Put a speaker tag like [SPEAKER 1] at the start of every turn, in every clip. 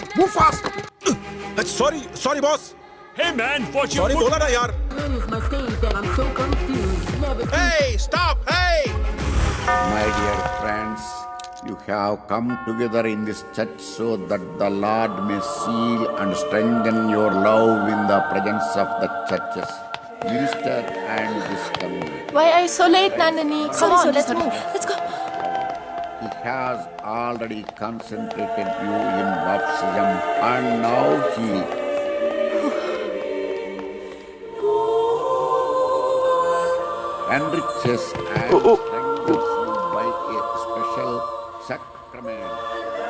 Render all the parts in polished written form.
[SPEAKER 1] on, move fast.
[SPEAKER 2] Sorry boss.
[SPEAKER 3] Hey man, watch your
[SPEAKER 2] Sorry
[SPEAKER 3] foot.
[SPEAKER 2] बोला ना यार. Hey, stop, hey.
[SPEAKER 1] My dear friends, you have come together in this church so that the Lord may seal and strengthen your love in the presence of the churches, minister and this community.
[SPEAKER 4] Why are you so late, Nandini? Come on, let's move. Let's go.
[SPEAKER 1] He has already concentrated you in baptism and now he enriches and strengthens you by a special sacrament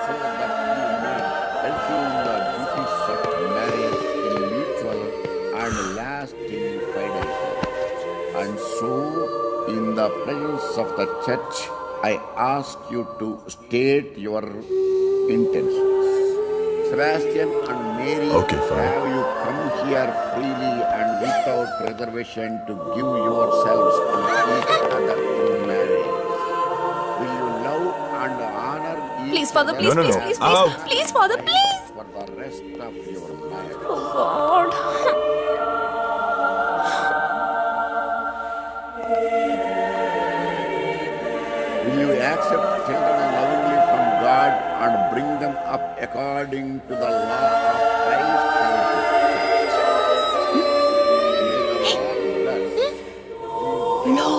[SPEAKER 1] so that you may fulfill the duties of marriage in mutual and lasting fidelity. And so, in the presence of the church, I ask you to state your intentions. Sebastian and Mary,
[SPEAKER 2] Okay, fine.
[SPEAKER 1] have you come here freely and without reservation to give yourselves to each other in marriage? Will you love and honor each
[SPEAKER 4] Please, Father,
[SPEAKER 1] other
[SPEAKER 4] please,
[SPEAKER 2] No, no,
[SPEAKER 4] please,
[SPEAKER 2] no.
[SPEAKER 4] please, please.
[SPEAKER 2] Out.
[SPEAKER 4] Please, Father, please.
[SPEAKER 1] for the rest of your life?
[SPEAKER 4] Oh, God.
[SPEAKER 1] Will you accept children lovingly from God and bring them up according to the law of Christ and His church? May the Lord bless.
[SPEAKER 4] No.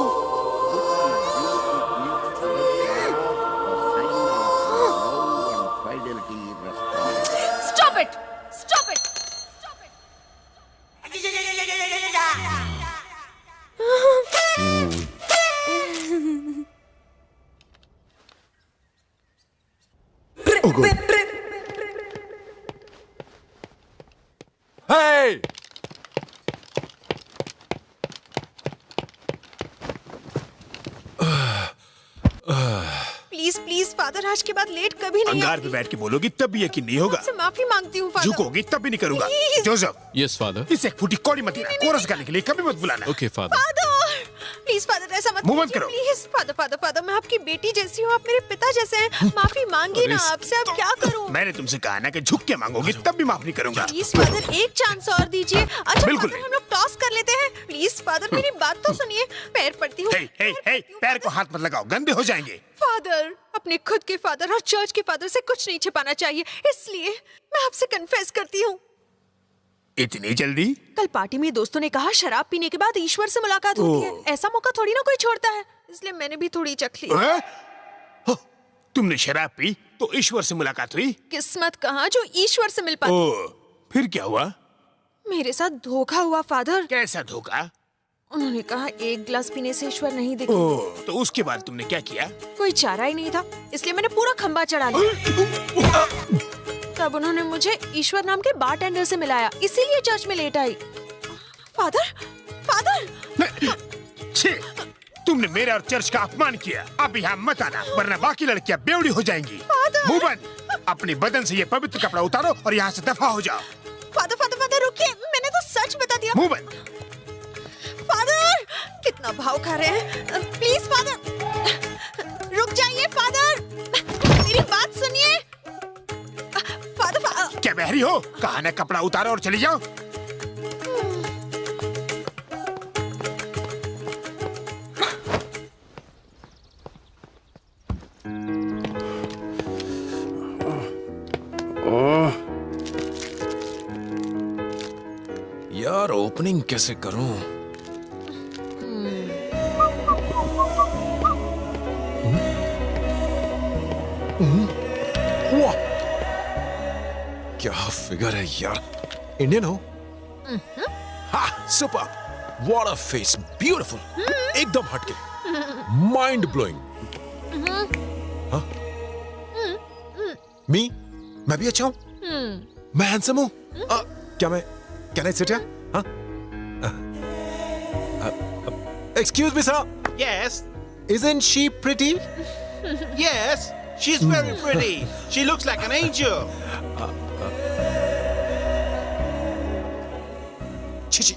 [SPEAKER 4] Stop it. Stop it. Stop it.
[SPEAKER 2] Oh good. Hey.
[SPEAKER 5] Please please father, आज के बाद late कभी नहीं
[SPEAKER 3] अंगार पे बैठ के बोलोगी तब भी यकीन नहीं होगा.
[SPEAKER 5] आपसे माफी मांगती हूँ फादर.
[SPEAKER 3] झुकोगी तब भी नहीं करूंगा.
[SPEAKER 5] Please.
[SPEAKER 3] Joseph,
[SPEAKER 6] Yes, father.
[SPEAKER 3] इस एक फूटी कौड़ी मत देना. कोरस गाने के लिए कभी मत बुलाना.
[SPEAKER 6] Okay, father.
[SPEAKER 5] Father please father, ऐसा मत
[SPEAKER 3] मुंह बंद
[SPEAKER 5] कीजिए,
[SPEAKER 3] करो.
[SPEAKER 5] प्लीज फादर फादर फादर, मैं आपकी बेटी जैसी हूँ, आप मेरे पिता जैसे हैं. माफी मांगी ना आपसे, अब क्या करूँ?
[SPEAKER 3] मैंने तुमसे कहा ना कि झुक के मांगोगी तब भी माफ नहीं करूंगा.
[SPEAKER 5] प्लीज फादर, एक चांस और दीजिए. अच्छा
[SPEAKER 3] बिल्कुल
[SPEAKER 5] फादर,
[SPEAKER 3] नहीं.
[SPEAKER 5] हम लोग टॉस कर लेते हैं. प्लीज फादर, मेरी बात तो सुनिए. पैर पड़ती हूँ.
[SPEAKER 3] हे हे हे, पैर को हाथ मत लगाओ, गंदे हो जाएंगे.
[SPEAKER 5] फादर, अपने खुद के फादर और चर्च के फादर से कुछ नहीं छिपाना चाहिए, इसलिए मैं आपसे कन्फेस करती हूँ.
[SPEAKER 3] इतनी जल्दी?
[SPEAKER 5] कल पार्टी में दोस्तों ने कहा शराब पीने के बाद ईश्वर से मुलाकात होती है. ऐसा मौका थोड़ी ना कोई छोड़ता है, इसलिए मैंने भी थोड़ी चख ली.
[SPEAKER 3] हो, तुमने शराब पी तो ईश्वर से मुलाकात हुई?
[SPEAKER 5] किस्मत कहाँ जो ईश्वर से मिल पाती.
[SPEAKER 3] ओ, फिर क्या हुआ?
[SPEAKER 5] मेरे साथ धोखा हुआ फादर.
[SPEAKER 3] कैसा धोखा?
[SPEAKER 5] उन्होंने कहा एक गिलास पीने से ईश्वर नहीं दिखता.
[SPEAKER 3] ओ, तो उसके बाद तुमने क्या किया?
[SPEAKER 5] कोई चारा ही नहीं था, इसलिए मैंने पूरा खंबा चढ़ा लिया. तब उन्होंने मुझे ईश्वर नाम के बारटेंडर से मिलाया, इसीलिए चर्च में लेट आई. फादर फादर,
[SPEAKER 3] छे, तुमने मेरे और चर्च का अपमान किया. अब यहाँ मत आना, वरना बाकी लड़कियाँ बेवड़ी हो जाएंगी. मुंह बंद. अपने बदन से ये पवित्र कपड़ा उतारो और यहाँ से दफा हो जाओ.
[SPEAKER 5] फादर फादर फादर रुकिए, मैंने तो सच बता दिया.
[SPEAKER 3] मुंह बंद.
[SPEAKER 5] फादर, कितना भाव खा रहे हैं. प्लीज फादर, रुक जाइए फादर, मेरी बात सुनिए. फादर
[SPEAKER 3] क्या बहरी हो? कहा ना कपड़ा उतारो और चली जाओ.
[SPEAKER 6] यार ओपनिंग कैसे करूं? वाह, क्या फिगर है यार. इंडियन हो? हाँ, super. What a face, beautiful. एकदम हटके, माइंड ब्लोइंग. हाँ? मी? मैं भी अच्छा हूँ. मैं हैंडसम हूँ. क्या मैं कैन आई सिट? हाँ? Excuse me, sir.
[SPEAKER 2] Yes.
[SPEAKER 6] Isn't she pretty?
[SPEAKER 2] Yes. She's very pretty. She looks like an angel.
[SPEAKER 6] Chichi.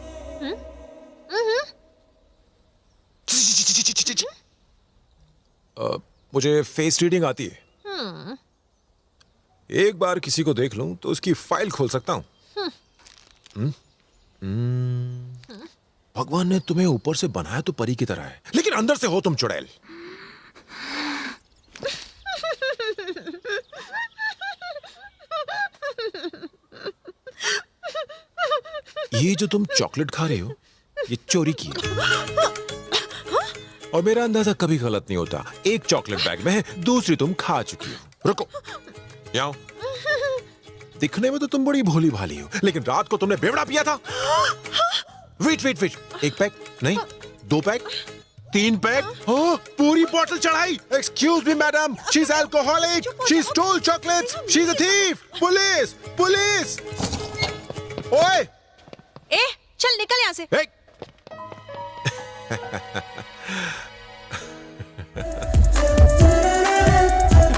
[SPEAKER 6] मुझे फेस रीडिंग आती है. एक बार किसी को देख लूं तो उसकी फाइल खोल सकता हूं। भगवान ने तुम्हें ऊपर से बनाया तो परी की तरह है, लेकिन अंदर से हो तुम चुड़ैल। ये जो तुम चॉकलेट खा रहे हो, ये चोरी की है। और मेरा अंदाजा कभी गलत नहीं होता। एक चॉकलेट बैग में है, दूसरी तुम खा चुकी हो। रुको, यहाँ आओ। दिखने में तो तुम बड़ी भोली भाली हो, लेकिन रात को तुमने बेवड़ा पिया था। वेट, एक पैक नहीं, 2 पैक, 3 पैक, पूरी बोतल चढ़ाई। Excuse me madam, she is alcoholic, she stole chocolates, she is a thief. Police! ओए!
[SPEAKER 5] ए, चल निकल यहाँ से।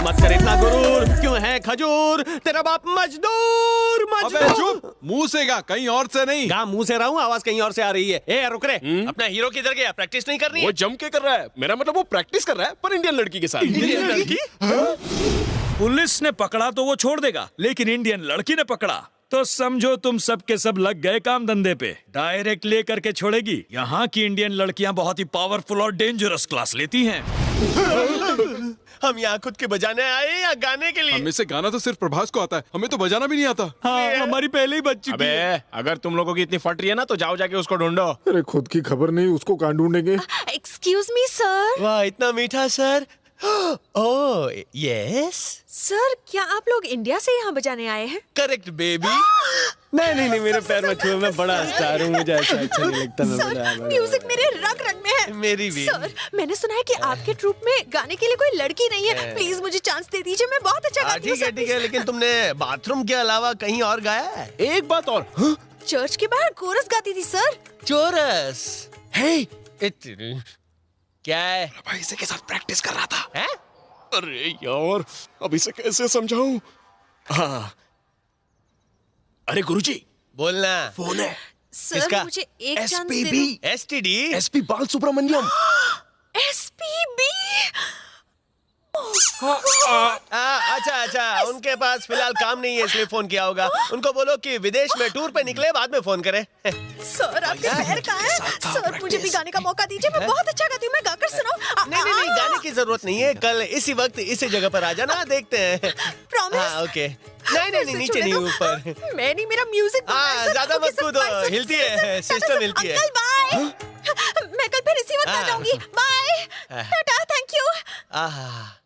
[SPEAKER 7] मत कर इतना गुरूर, क्यों है खजूर? तेरा बाप मजदूर।
[SPEAKER 8] अबे चुप, मुंह से गा, कहीं और से नहीं।
[SPEAKER 7] गा मुंह से रहा हूँ, आवाज कहीं और से आ रही है। ए रुक रे, अपना हीरो किधर गया? प्रैक्टिस नहीं करनी है?
[SPEAKER 8] वो जम के कर रहा है। मेरा मतलब वो प्रैक्टिस कर रहा है, पर इंडियन लड़की के साथ।
[SPEAKER 7] इंडियन लड़की?
[SPEAKER 9] पुलिस ने पकड़ा तो वो छोड़ देगा, लेकिन इंडियन लड़की ने पकड़ा तो समझो तुम सब के सब लग गए काम धंधे पे। डायरेक्ट ले करके छोड़ेगी। यहाँ की इंडियन लड़कियाँ बहुत ही पावरफुल और डेंजरस क्लास लेती हैं।
[SPEAKER 7] हम यहाँ खुद के बजाने आए या गाने के लिए?
[SPEAKER 8] हमें से गाना तो सिर्फ प्रभास को आता है, हमें तो बजाना भी नहीं आता।
[SPEAKER 9] हाँ, हमारी पहले ही बज चुकी है।
[SPEAKER 10] अबे अगर तुम लोगों की इतनी फट रही है ना, तो जाओ जाके उसको ढूंढो।
[SPEAKER 6] अरे खुद की खबर नहीं, उसको कहाँ ढूंढेंगे?
[SPEAKER 5] Excuse me sir.
[SPEAKER 7] वाह, इतना मीठा सर। ओह यस
[SPEAKER 5] सर, क्या आप लोग इंडिया से यहाँ बजाने आए हैं?
[SPEAKER 7] Correct baby. नहीं मेरे पैर में छुए, मैं बड़ा स्टार हूँ, मुझे ऐसा अच्छा नहीं लगता। मैं
[SPEAKER 5] सर, म्यूजिक मेरे रग रग में है।
[SPEAKER 7] मेरी भी।
[SPEAKER 5] सर, मैंने सुना है कि आपके ट्रूप में गाने के लिए कोई लड़की नहीं है। प्लीज मुझे चांस दे दीजिए, मैं बहुत अच्छा गाती हूँ।
[SPEAKER 7] ठीक है, लेकिन तुमने बाथरूम के अलावा कहीं और गाया है? एक बात और,
[SPEAKER 5] चर्च के बाहर कोरस गाती थी सर।
[SPEAKER 7] चोरस? क्या है?
[SPEAKER 8] भाई इसे के साथ प्रैक्टिस कर रहा था।
[SPEAKER 7] है?
[SPEAKER 8] अरे यार, अब इसे कैसे समझाऊं? हाँ, अरे गुरुजी,
[SPEAKER 7] बोलना।
[SPEAKER 8] फोन है।
[SPEAKER 5] सर,
[SPEAKER 7] किसका?
[SPEAKER 5] मुझे एक चांस दे
[SPEAKER 8] SPB,
[SPEAKER 5] दो।
[SPEAKER 7] STD?
[SPEAKER 8] SP बाल सुब्रमण्यम।
[SPEAKER 5] SPB?
[SPEAKER 7] अच्छा, उनके पास फिलहाल काम नहीं है, इसलिए फोन किया होगा। उनको बोलो कि विदेश में टूर पे निकले, बाद में फोन करे।
[SPEAKER 5] सर, आपके पैर कहाँ हैं? सर, मुझे भी गाने का मौका दीजिए, मैं बहुत अच्छा गाती हूँ, मैं गाकर सुनाऊं?
[SPEAKER 7] नहीं, गाने की जरूरत नहीं है। कल इसी वक्त इसी जगह पर आ जाना, देखते हैं।
[SPEAKER 5] प्रॉमिस?
[SPEAKER 7] हाँ, ओके। नहीं, नीचे नहीं, ऊपर।
[SPEAKER 5] मैं नहीं, मेरा म्यूजिक।
[SPEAKER 7] हाँ, ज्यादा मत कूदो, हिलती है, सिस्टम हिलती है।
[SPEAKER 5] Uncle bye. मैं कल फिर इसी वक्त आ जाऊंगी। Bye, tata, thank you.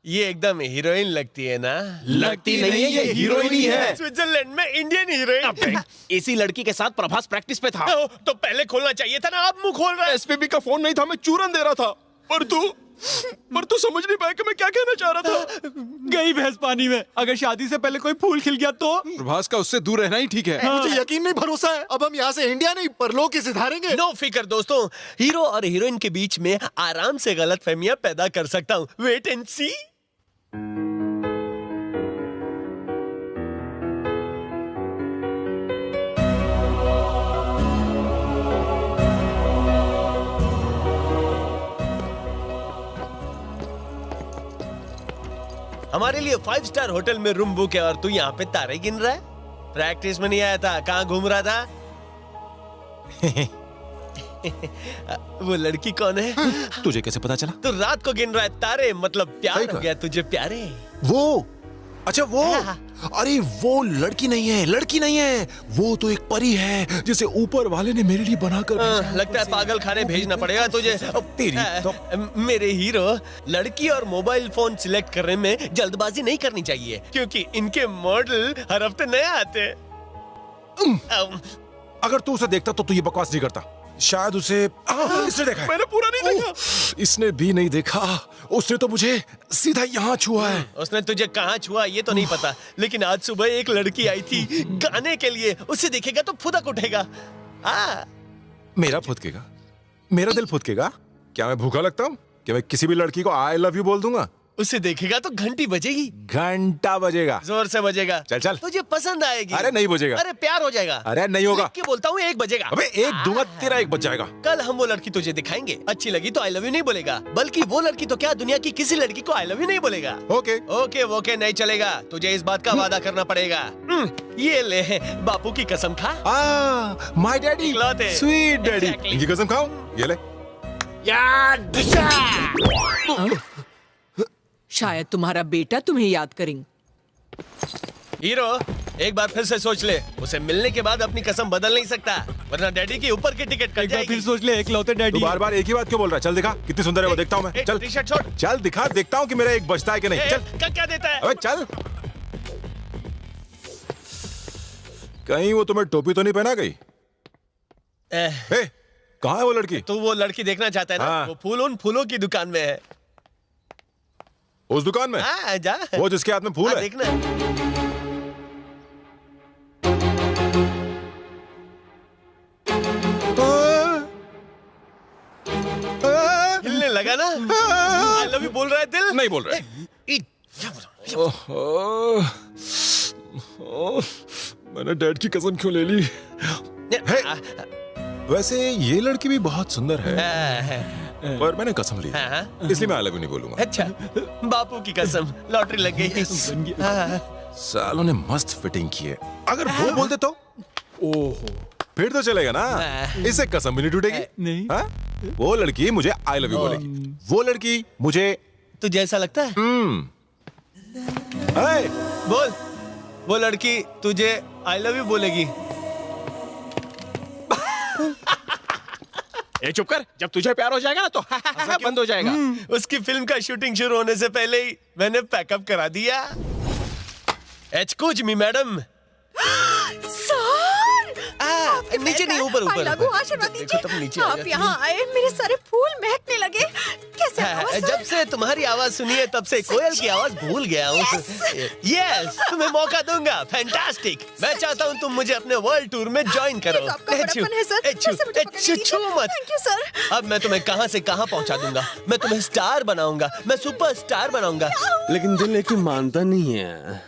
[SPEAKER 7] ये एकदम हीरोइन लगती है ना?
[SPEAKER 8] लगती नहीं है, ये हीरोइन ही है।
[SPEAKER 7] स्विट्जरलैंड में इंडियन हीरोइन।
[SPEAKER 10] इसी लड़की के साथ प्रभास प्रैक्टिस पे था।
[SPEAKER 7] तो पहले खोलना चाहिए था ना, आप मुंह खोल रहे हैं।
[SPEAKER 8] SPB का फोन नहीं था, मैं चूरन दे रहा था। पर तू समझ नहीं पाया कि मैं क्या कहना चाह रहा था।
[SPEAKER 9] गई भैंस पानी में। अगर शादी से पहले कोई फूल खिल गया तो?
[SPEAKER 8] प्रभास का उससे दूर रहना ही ठीक है।
[SPEAKER 6] मुझे यकीन नहीं, भरोसा है। अब हम यहाँ से इंडिया नहीं, परलोक ही सिधारेंगे।
[SPEAKER 7] नो फिकर दोस्तों, हीरो और हीरोइन के बीच में आराम से गलतफहमियां पैदा कर सकता हूँ। वेट एंड सी। हमारे लिए 5 स्टार होटल में रूम बुक है और तू यहाँ पे तारे गिन रहा है? प्रैक्टिस में नहीं आया था, कहाँ घूम रहा था? वो लड़की कौन है?
[SPEAKER 6] तुझे कैसे पता चला?
[SPEAKER 7] तू रात को गिन रहा है तारे, मतलब प्यार हो गया तुझे प्यारे।
[SPEAKER 6] वो, अच्छा वो, अरे वो लड़की नहीं है, वो तो एक परी है जिसे ऊपर वाले ने मेरे लिए बनाकर भेजा।
[SPEAKER 7] लगता है पागल खाने भेजना पड़ेगा तुझे।
[SPEAKER 6] तेरी तो...
[SPEAKER 7] मेरे हीरो, लड़की और मोबाइल फोन सिलेक्ट करने में जल्दबाजी नहीं करनी चाहिए, क्योंकि इनके मॉडल हर हफ्ते नए आते हैं।
[SPEAKER 6] अगर तू उसे देखता तो तू ये बकवास नहीं करता। शायद उसे इसने देखा है।
[SPEAKER 8] मैंने पूरा नहीं देखा।
[SPEAKER 6] इसने भी नहीं देखा। उसने तो मुझे सीधा यहाँ छुआ है।
[SPEAKER 7] उसने तुझे कहाँ छुआ ये तो नहीं पता, लेकिन आज सुबह एक लड़की आई थी गाने के लिए। उसे देखेगा तो फुदक उठेगा।
[SPEAKER 6] मेरा फुदकेगा? मेरा दिल फुदकेगा? क्या मैं भूखा लगता हूँ? क्या मैं किसी भी लड़की को आई लव यू बोल दूंगा?
[SPEAKER 7] उसे देखेगा तो घंटी बजेगी।
[SPEAKER 6] घंटा बजेगा।
[SPEAKER 7] जोर से बजेगा।
[SPEAKER 6] चल चल।
[SPEAKER 7] तुझे पसंद आएगी।
[SPEAKER 6] अरे नहीं बजेगा।
[SPEAKER 7] अरे प्यार हो जाएगा।
[SPEAKER 6] अरे नहीं होगा।
[SPEAKER 7] क्या बोलता हूँ, 1 बजेगा।
[SPEAKER 6] अबे 1 दूंगा, तेरा 1 बज जाएगा।
[SPEAKER 7] कल हम वो लड़की तुझे दिखाएंगे। अच्छी लगी तो आई लव यू नहीं बोलेगा, बल्कि वो लड़की तो क्या, दुनिया की किसी लड़की को आई लव यू नहीं बोलेगा।
[SPEAKER 6] ओके
[SPEAKER 7] ओके ओके नहीं चलेगा, तुझे इस बात का वादा करना पड़ेगा। ये ले बापू की कसम खा।
[SPEAKER 6] माय डैडी,
[SPEAKER 7] इकलौते।
[SPEAKER 6] Sweet daddy.
[SPEAKER 7] Exactly.
[SPEAKER 6] इनकी कसम खाओ। ये ले।
[SPEAKER 11] शायद तुम्हारा बेटा तुम्हें याद करेंगे।
[SPEAKER 7] हीरो, एक बार फिर से सोच ले, उसे मिलने के बाद अपनी कसम बदल नहीं सकता, वरना डैडी की ऊपर की टिकट कट जाएगी।
[SPEAKER 9] फिर सोच ले, इकलौते डैडी।
[SPEAKER 6] तू बार-बार एक ही बात क्यों बोल रहा है? चल दिखा कितनी सुंदर है वो, देखता हूँ मैं। चल
[SPEAKER 7] टी-शर्ट छोड़।
[SPEAKER 6] चल दिखा, देखता हूँ कि मेरा 1 बजता है कि नहीं। चल।
[SPEAKER 7] क्या देता है?
[SPEAKER 6] अबे चल। कहीं वो तुम्हें टोपी तो नहीं पहना गई? कहाँ है वो लड़की?
[SPEAKER 7] तू वो लड़की देखना चाहता है ना?
[SPEAKER 6] हाँ।
[SPEAKER 7] वो फूल उन फूलों की दुकान में है।
[SPEAKER 6] उस दुकान में?
[SPEAKER 7] हाँ, जा।
[SPEAKER 6] वो जिसके हाथ में फूल है?
[SPEAKER 7] देखना। हिलने लगा ना? आई लव यू बोल रहा है दिल?
[SPEAKER 6] नहीं बोल रहा है। मैंने डैड की कसम क्यों ले ली? वैसे ये लड़की भी बहुत सुंदर है, पर मैंने कसम ली, इसलिए मैं आई लव यू नहीं बोलूंगा।
[SPEAKER 7] अच्छा, बापू की कसम, लॉटरी लग गई।
[SPEAKER 6] सालों ने मस्त फिटिंग की है। अगर वो बोल दे तो ओहो, फिर तो चलेगा ना, इससे कसम भी नहीं टूटेगी।
[SPEAKER 9] नहीं।
[SPEAKER 6] हाँ? वो लड़की मुझे आई लव यू बोलेगी, वो लड़की मुझे।
[SPEAKER 7] तुझे ऐसा लगता है? बोल, वो लड़की तुझे आई लव यू बोलेगी।
[SPEAKER 10] ए चुप कर, जब तुझे प्यार हो जाएगा ना तो बंद हो जाएगा।
[SPEAKER 7] उसकी फिल्म का शूटिंग शुरू होने से पहले ही मैंने पैकअप करा दिया। Excuse me madam. नीचे नहीं, ऊपर ऊपर।
[SPEAKER 5] आशीर्वाद
[SPEAKER 7] देखो तुम नीचे आ
[SPEAKER 5] आप
[SPEAKER 7] जाती
[SPEAKER 5] यहाँ आए, मेरे सारे फूल महकने लगे। कैसे
[SPEAKER 7] है। जब से तुम्हारी आवाज सुनी है तब से कोयल की आवाज भूल गया हूँ। यस, तुम्हें मौका दूंगा। फैंटास्टिक। मैं चाहता हूँ तुम मुझे अपने वर्ल्ड टूर में ज्वाइन करो। छू मत। अब मैं तुम्हें कहाँ से कहाँ पहुँचा दूंगा। मैं तुम्हें स्टार बनाऊंगा, मैं सुपर स्टार बनाऊंगा।
[SPEAKER 8] लेकिन दिल एक मानता नहीं है।